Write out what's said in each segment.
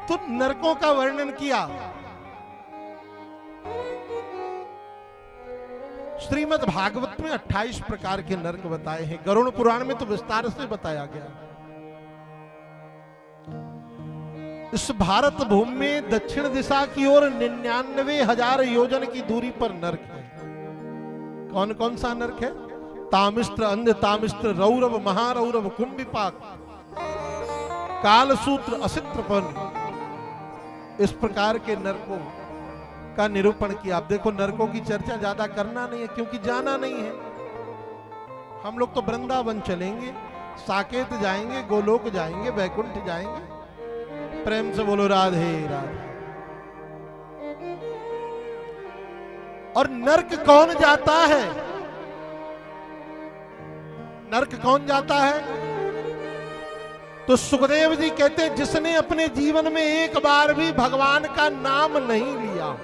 तो नरकों का वर्णन किया। श्रीमद् भागवत में 28 प्रकार के नरक बताए हैं। गरुड़ पुराण में तो विस्तार से बताया गया। इस भारत भूमि में दक्षिण दिशा की ओर 99,000 योजन की दूरी पर नरक है। कौन कौन सा नरक है? तामिस्त्र, अंध तामिस्त्र, रौरव, महारौरव, कुंभिपाक, कालसूत्र, असित्रपन, इस प्रकार के नरकों का निरूपण किया। आप देखो, नरकों की चर्चा ज्यादा करना नहीं है, क्योंकि जाना नहीं है। हम लोग तो वृंदावन चलेंगे, साकेत जाएंगे, गोलोक जाएंगे, वैकुंठ जाएंगे। प्रेम से बोलो राधे राधे। और नरक कौन जाता है? नरक कौन जाता है? तो सुखदेव जी कहते हैं, जिसने अपने जीवन में एक बार भी भगवान का नाम नहीं लिया,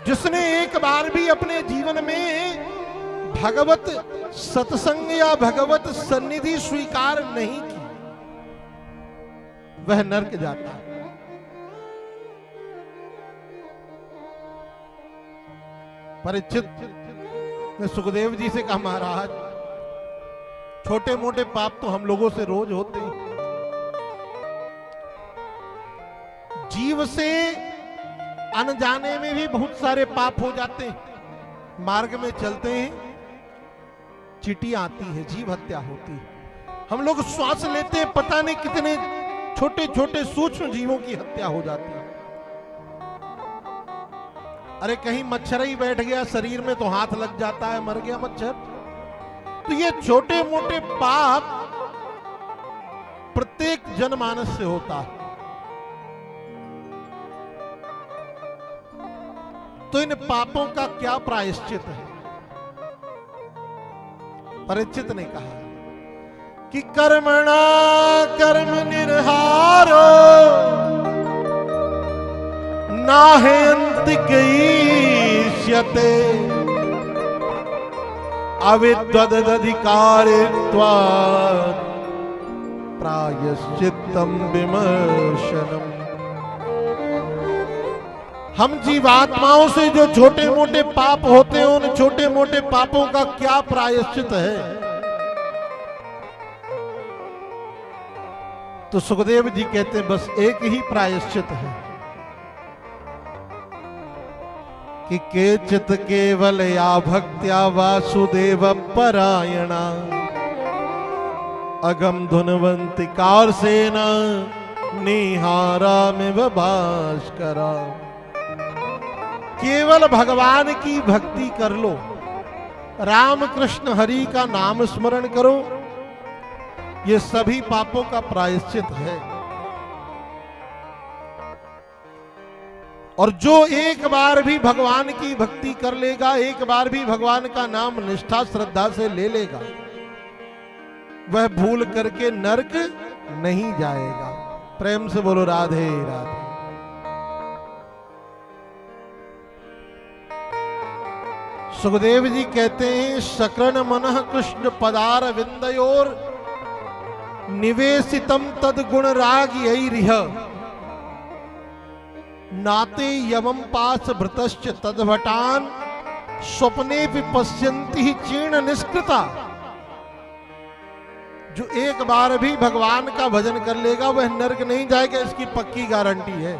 जिसने एक बार भी अपने जीवन में भगवत सत्संग या भगवत सन्निधि स्वीकार नहीं की, वह नरक जाता है। परीक्षित ने सुखदेव जी से कहा, महाराज, छोटे मोटे पाप तो हम लोगों से रोज होते हैं। जीव से अनजाने में भी बहुत सारे पाप हो जाते हैं। मार्ग में चलते हैं, चींटी आती है, जीव हत्या होती है। हम लोग श्वास लेते हैं, पता नहीं कितने छोटे छोटे सूक्ष्म जीवों की हत्या हो जाती है। अरे कहीं मच्छर ही बैठ गया शरीर में तो हाथ लग जाता है, मर गया मच्छर। तो ये छोटे मोटे पाप प्रत्येक जनमानस से होता है। तो इन पापों का क्या प्रायश्चित है? परीक्षित ने कहा कि कर्मणा कर्म निर्हारो नाहेन्ति गईष्यते अविद्वदधिकारित्वात् प्रायश्चित्तम विमर्शनम। हम जीवात्माओं से जो छोटे मोटे पाप होते हैं, उन छोटे मोटे पापों का क्या प्रायश्चित है? तो सुखदेव जी कहते हैं, बस एक ही प्रायश्चित है कि केचित केवल या भक्त्या वासुदेव परायणा अगम धुनवंती कार सेना निहारा में भास्करा। केवल भगवान की भक्ति कर लो, राम कृष्ण हरि का नाम स्मरण करो, ये सभी पापों का प्रायश्चित है। और जो एक बार भी भगवान की भक्ति कर लेगा, एक बार भी भगवान का नाम निष्ठा श्रद्धा से ले लेगा, वह भूल करके नरक नहीं जाएगा। प्रेम से बोलो राधे राधे। सुखदेव जी कहते हैं, सकरण मनः कृष्ण पदार विंदयोर निवेशितम तद गुण राग यैरिह नाते यमं पास भृतश्च तद्भटान स्वप्ने भी पश्यन्ति चीर्ण निष्कृता। जो एक बार भी भगवान का भजन कर लेगा वह नरक नहीं जाएगा, इसकी पक्की गारंटी है।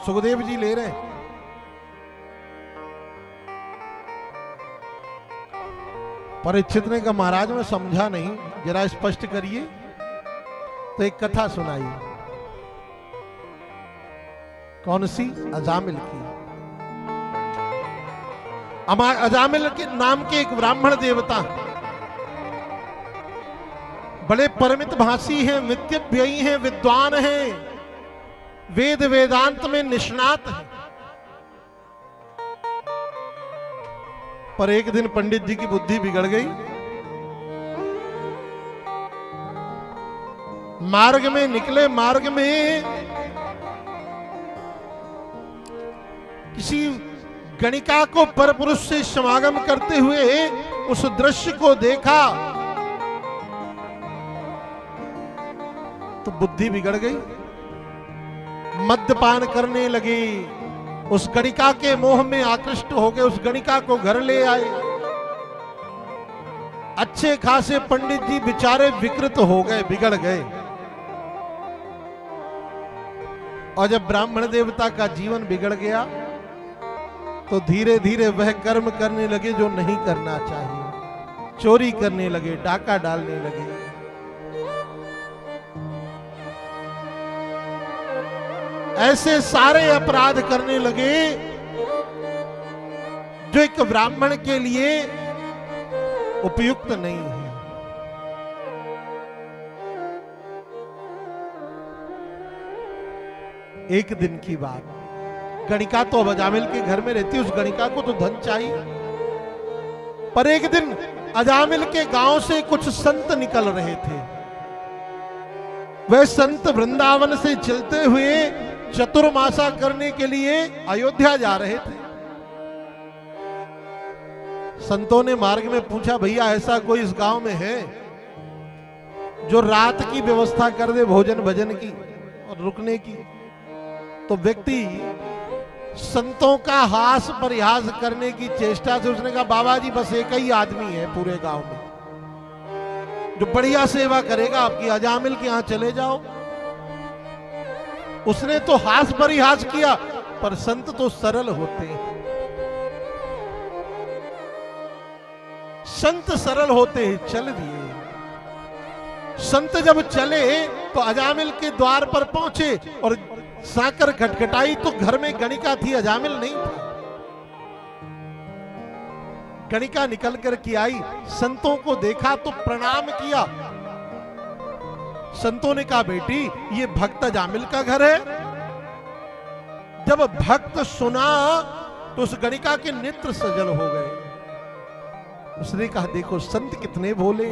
सुखदेव जी ले रहे हैं। परीक्षित ने कहा, महाराज मैं समझा नहीं, जरा स्पष्ट करिए। तो एक कथा सुनाई। कौन सी? अजामिल की। अजामिल के नाम के एक ब्राह्मण देवता, बड़े परमित भाषी हैं, विद्याव्ययी हैं, विद्वान हैं, वेद वेदांत में निष्णात हैं। पर एक दिन पंडित जी की बुद्धि बिगड़ गई। मार्ग में निकले, मार्ग में किसी गणिका को परपुरुष से समागम करते हुए उस दृश्य को देखा तो बुद्धि बिगड़ गई। मद्यपान करने लगे, उस गणिका के मोह में आकृष्ट हो गए, उस गणिका को घर ले आए। अच्छे खासे पंडित जी बेचारे विकृत हो गए, बिगड़ गए। और जब ब्राह्मण देवता का जीवन बिगड़ गया तो धीरे धीरे वह कर्म करने लगे जो नहीं करना चाहिए। चोरी करने लगे, डाका डालने लगे। ऐसे सारे अपराध करने लगे जो एक ब्राह्मण के लिए उपयुक्त नहीं है। एक दिन की बात, गणिका तो अजामिल के घर में रहती, उस गणिका को तो धन चाहिए। पर एक दिन अजामिल के गांव से कुछ संत निकल रहे थे। वह संत वृंदावन से चलते हुए चतुर्मासा करने के लिए अयोध्या जा रहे थे। संतों ने मार्ग में पूछा, भैया ऐसा कोई इस गांव में है जो रात की व्यवस्था कर दे भोजन भजन की और रुकने की? तो व्यक्ति संतों का हास परिहास करने की चेष्टा से उसने कहा, बाबा जी बस एक ही आदमी है पूरे गांव में जो बढ़िया सेवा करेगा आपकी, अजामिल के यहां चले जाओ। उसने तो हास परिहास किया, पर संत तो सरल होते हैं। संत सरल होते हैं, चल दिए। संत जब चले तो अजामिल के द्वार पर पहुंचे और साकर खटखटाई तो घर में गणिका थी, अजामिल नहीं था। गणिका निकल कर के आई, संतों को देखा तो प्रणाम किया। संतों ने कहा, बेटी ये भक्त अजामिल का घर है। जब भक्त सुना तो उस गणिका के नेत्र सजल हो गए। उसने कहा, देखो संत कितने भोले।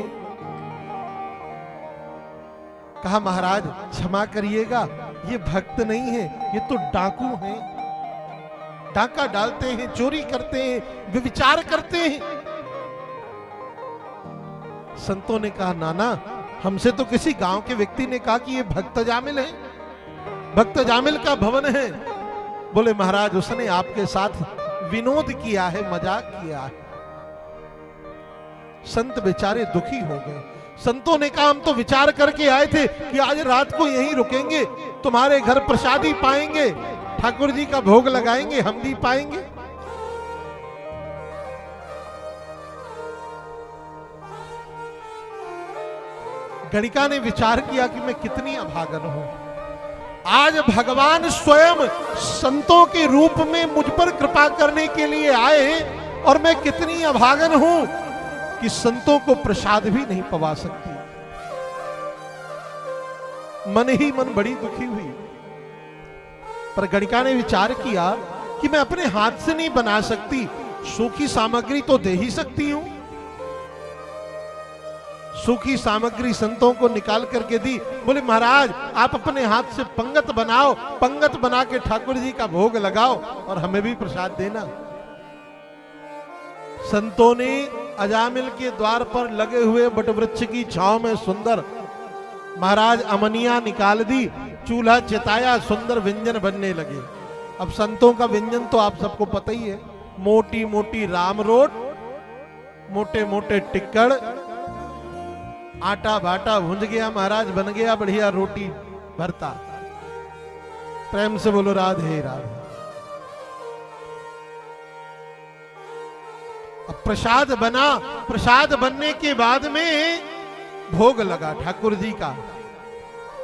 कहा, महाराज क्षमा करिएगा, ये भक्त नहीं है, ये तो डाकू हैं। डाका डालते हैं, चोरी करते हैं, व्यभिचार करते हैं। संतों ने कहा, नाना हमसे तो किसी गांव के व्यक्ति ने कहा कि ये भक्त अजामिल है, भक्त अजामिल का भवन है। बोले, महाराज उसने आपके साथ विनोद किया है, मजाक किया है। संत बेचारे दुखी हो गए। संतों ने कहा, हम तो विचार करके आए थे कि आज रात को यहीं रुकेंगे, तुम्हारे घर प्रसादी पाएंगे, ठाकुर जी का भोग लगाएंगे, हम भी पाएंगे। गणिका ने विचार किया कि मैं कितनी अभागन हूं। आज भगवान स्वयं संतों के रूप में मुझ पर कृपा करने के लिए आए और मैं कितनी अभागन हूं कि संतों को प्रसाद भी नहीं पवा सकती। मन ही मन बड़ी दुखी हुई। पर गणिका ने विचार किया कि मैं अपने हाथ से नहीं बना सकती, सूखी सामग्री तो दे ही सकती हूं। सूखी सामग्री संतों को निकाल करके दी। बोले, महाराज आप अपने हाथ से पंगत बनाओ, पंगत बना के ठाकुर जी का भोग लगाओ और हमें भी प्रसाद देना। संतों ने अजामिल के द्वार पर लगे हुए बटवृक्ष की छांव में सुंदर महाराज अमनिया निकाल दी, चूल्हा चिताया, सुंदर व्यंजन बनने लगे। अब संतों का व्यंजन तो आप सबको पता ही है, मोटी मोटी राम रोट, मोटे मोटे टिक्कड़, आटा बाटा भुंज गया महाराज, बन गया बढ़िया रोटी भरता। प्रेम से बोलो राधे राधे। अब प्रसाद बना, प्रसाद बनने के बाद में भोग लगा ठाकुर जी का।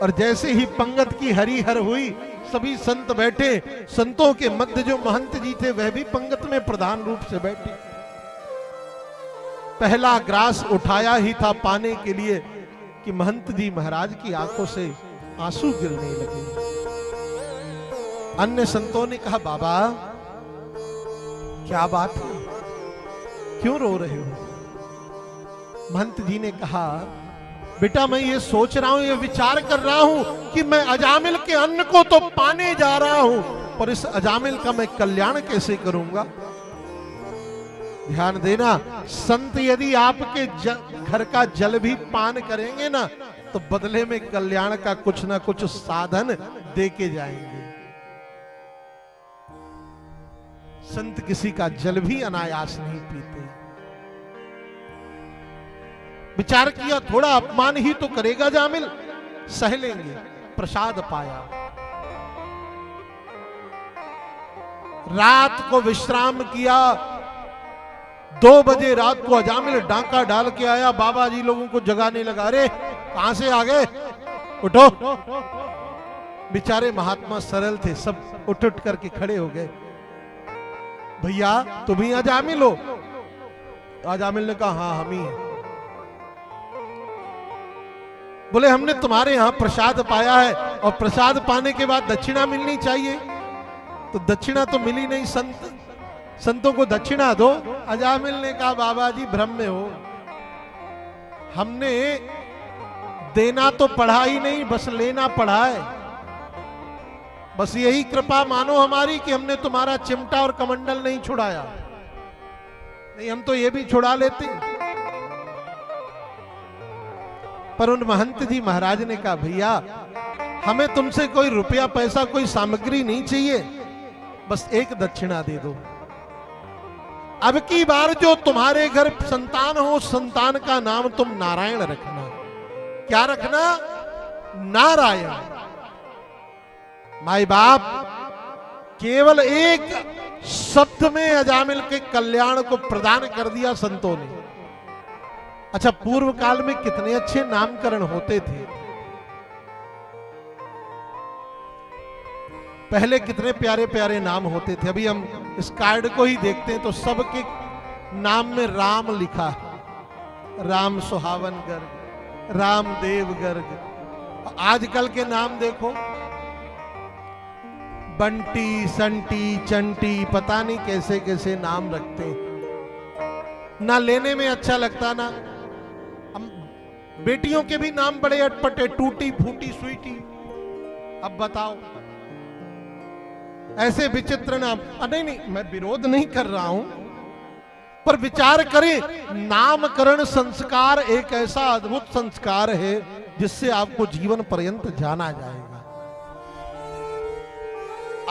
और जैसे ही पंगत की हरिहर हुई, सभी संत बैठे। संतों के मध्य जो महंत जी थे वह भी पंगत में प्रधान रूप से बैठे। पहला ग्रास उठाया ही था पाने के लिए कि महंत जी महाराज की आंखों से आंसू गिरने लगे। अन्य संतों ने कहा, बाबा क्या बात है, क्यों रो रहे हो? महंत जी ने कहा, बेटा मैं ये सोच रहा हूं, ये विचार कर रहा हूं कि मैं अजामिल के अन्न को तो पाने जा रहा हूं, पर इस अजामिल का मैं कल्याण कैसे करूंगा? ध्यान देना, संत यदि आपके घर का जल भी पान करेंगे ना, तो बदले में कल्याण का कुछ ना कुछ साधन दे के जाएंगे। संत किसी का जल भी अनायास नहीं पीते। विचार किया थोड़ा अपमान ही तो करेगा जामिल, सह लेंगे, प्रसाद पाया। रात को विश्राम किया, 2 बजे रात को अजामिल डांका डाल के आया, बाबा जी लोगों को जगाने लगा, अरे कहां से आ गए, उठो। बेचारे महात्मा सरल थे, सब उठ उठ करके खड़े हो गए। भैया तुम ही अजामिल हो? अजामिल ने कहा हाँ हम ही हैं। बोले हमने तुम्हारे यहां प्रसाद पाया है और प्रसाद पाने के बाद दक्षिणा मिलनी चाहिए, तो दक्षिणा तो मिली नहीं, संतों को दक्षिणा दो। अजामिल ने कहा बाबा जी भ्रम में हो, हमने देना तो पढ़ा ही नहीं, बस लेना पढ़ा है। बस यही कृपा मानो हमारी कि हमने तुम्हारा चिमटा और कमंडल नहीं छुड़ाया, नहीं हम तो ये भी छुड़ा लेते। पर उन महंत जी महाराज ने कहा भैया हमें तुमसे कोई रुपया पैसा कोई सामग्री नहीं चाहिए, बस एक दक्षिणा दे दो। अब की बार जो तुम्हारे घर संतान हो, संतान का नाम तुम नारायण रखना। क्या रखना? नारायण। माई बाप केवल एक शब्द में अजामिल के कल्याण को प्रदान कर दिया संतों ने। अच्छा, पूर्व काल में कितने अच्छे नामकरण होते थे, पहले कितने प्यारे प्यारे नाम होते थे। अभी हम इस कार्ड को ही देखते हैं तो सबके नाम में राम लिखा है, राम सुहावन गर्ग, रामदेव गर्ग। आजकल के नाम देखो, बंटी, संटी, चंटी, पता नहीं कैसे कैसे नाम रखते, ना लेने में अच्छा लगता ना। बेटियों के भी नाम बड़े अटपटे, टूटी फूटी स्वीटी। अब बताओ ऐसे विचित्र नाम। नहीं नहीं मैं विरोध नहीं कर रहा हूं, पर विचार करें, नामकरण संस्कार एक ऐसा अद्भुत संस्कार है जिससे आपको जीवन पर्यंत जाना जाएगा।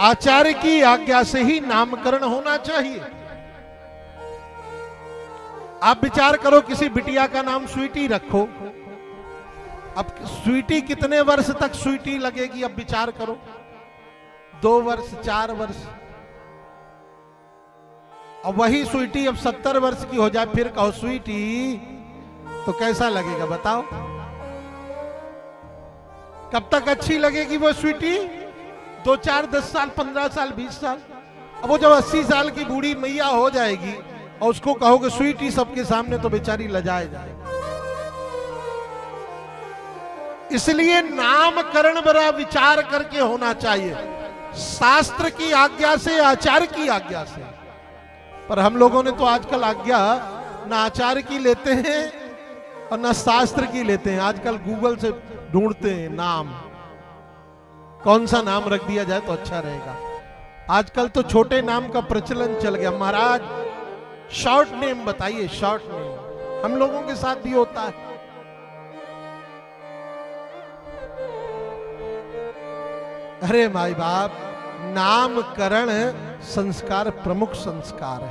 आचार्य की आज्ञा से ही नामकरण होना चाहिए। आप विचार करो, किसी बिटिया का नाम स्वीटी रखो, अब स्वीटी कितने वर्ष तक स्वीटी लगेगी? अब विचार करो, 2 वर्ष 4 वर्ष। अब वही स्वीटी अब 70 वर्ष की हो जाए फिर कहो स्वीटी, तो कैसा लगेगा बताओ? कब तक अच्छी लगेगी वो स्वीटी? 2 4 10 साल, 15 साल, 20 साल। अब वो जब 80 साल की बूढ़ी मैया हो जाएगी और उसको कहोगे स्वीटी सबके सामने, तो बेचारी लजाए जाएगी। इसलिए नामकरण बड़ा विचार करके होना चाहिए, शास्त्र की आज्ञा से, आचार्य की आज्ञा से। पर हम लोगों ने तो आजकल आज्ञा ना आचार्य की लेते हैं और ना शास्त्र की लेते हैं। आजकल गूगल से ढूंढते हैं नाम, कौन सा नाम रख दिया जाए तो अच्छा रहेगा। आजकल तो छोटे नाम का प्रचलन चल गया। महाराज शॉर्ट नेम बताइए, शॉर्ट नेम। हम लोगों के साथ भी होता है। अरे माई बाप, नामकरण संस्कार प्रमुख संस्कार है।